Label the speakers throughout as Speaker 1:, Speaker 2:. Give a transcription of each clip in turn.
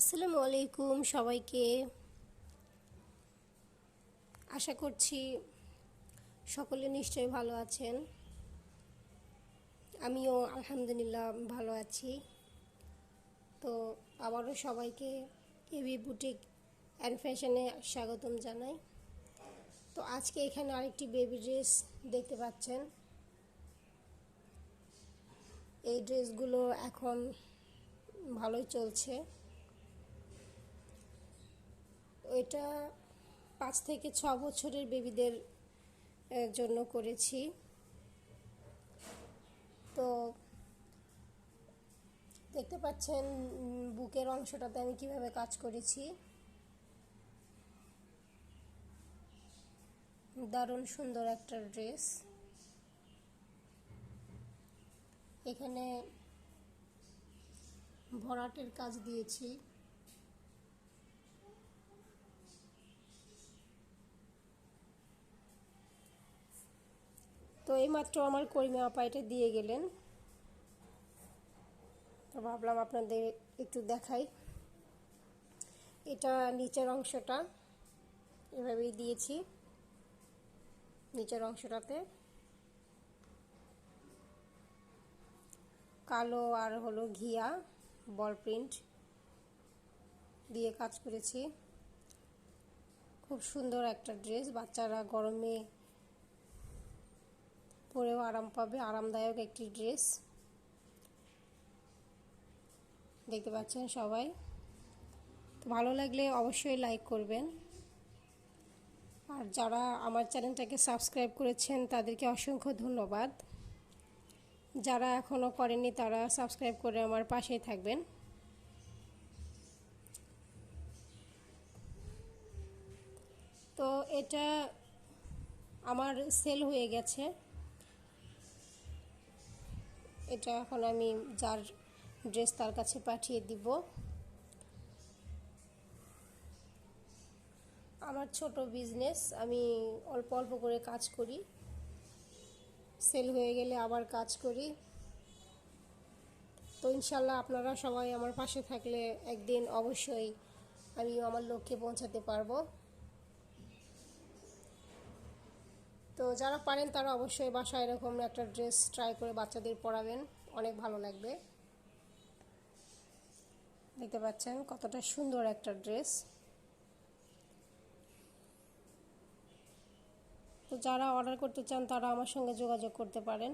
Speaker 1: আসসালামু আলাইকুম সবাইকে। আশা করছি সকলে নিশ্চয়ই ভালো আছেন। আমিও আলহামদুলিল্লাহ ভালো আছি। তো আবারও সবাইকে এবি বুটিক অ্যান্ড ফ্যাশনে স্বাগতম জানাই। তো আজকে এখানে আরেকটি বেবি ড্রেস দেখতে পাচ্ছেন। এই ড্রেসগুলো এখন ভালোই চলছে। ওইটা 5 থেকে 6 বছরের বেবিদের জন্য করেছি। তো দেখতে পাচ্ছেন বুকের অংশটাতে আমি কিভাবে কাজ করেছি। দারুণ সুন্দর একটা ড্রেস। এখানে ভরাটের কাজ দিয়েছি। তো এইমাত্র আমার করিমা আপা এটা দিয়ে গেলেন, তো ভাবলাম আপনাদের একটু দেখাই। এটা নিচের অংশটা এভাবেই দিয়েছি। নিচের অংশটাতে কালো আর হলো ঘিয়া বল প্রিন্ট দিয়ে কাজ করেছি। খুব সুন্দর একটা ড্রেস, বাচ্চারা গরমে পরেও আরাম পাবে, আরামদায়ক একটি ড্রেস। দেখতে পাচ্ছেন সবাই। তো ভালো লাগলে অবশ্যই লাইক করবেন। আর যারা আমার চ্যানেলটাকে সাবস্ক্রাইব করেছেন তাদেরকে অসংখ্য ধন্যবাদ। যারা এখনও করেননি তারা সাবস্ক্রাইব করে আমার পাশেই থাকবেন। তো এটা আমার সেল হয়ে গেছে। এটা এখন আমি যার ড্রেস তার কাছে পাঠিয়ে দিব। আমার ছোট বিজনেস, আমি অল্প অল্প করে কাজ করি, সেল হয়ে গেলে আবার কাজ করি। তো ইনশাল্লাহ আপনারা সবাই আমার পাশে থাকলে একদিন অবশ্যই আমি আমার লক্ষ্যে পৌঁছাতে পারবো। তো যারা পারেন তারা অবশ্যই বাসায় এরকম একটা ড্রেস ট্রাই করে বাচ্চাদের পরাবেন, অনেক ভালো লাগবে। দেখতে পাচ্ছেন কতটা সুন্দর একটা ড্রেস। তো যারা অর্ডার করতে চান তারা আমার সঙ্গে যোগাযোগ করতে পারেন।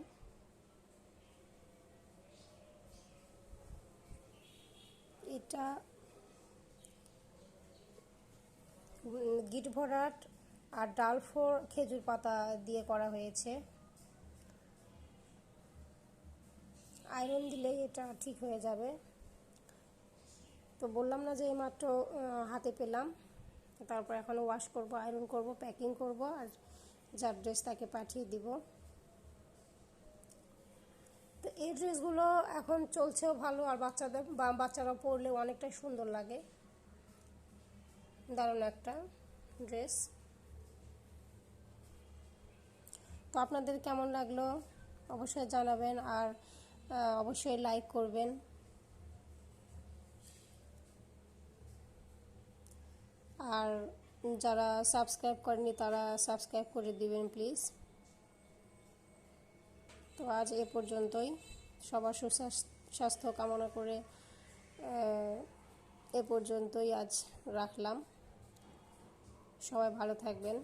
Speaker 1: এটা গিট ভরাট আর ডালফোর খেজুর পাতা দিয়ে করা হয়েছে। আয়রন দিলেই এটা ঠিক হয়ে যাবে। তো বললাম না যে এইমাত্র হাতে পেলাম, তারপর এখন ওয়াশ করব, আয়রন করব, প্যাকিং করব, আর যার ড্রেস তাকে পাঠিয়ে দিব। তো এই ড্রেসগুলো এখন চলছেও ভালো, আর বাচ্চারা পরলেও অনেকটাই সুন্দর লাগে। দারুণ একটা ড্রেস। তো আপনাদের কেমন লাগলো অবশ্যই জানাবেন, আর অবশ্যই লাইক করবেন। আর যারা সাবস্ক্রাইব করেনি তারা সাবস্ক্রাইব করে দিবেন প্লিজ। তো আজ এ পর্যন্তই। সবার সুস্বাস্থ্য কামনা করে এ পর্যন্তই আজ রাখলাম। সবাই ভালো থাকবেন।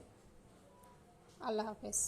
Speaker 1: আল্লাহ হাফেজ।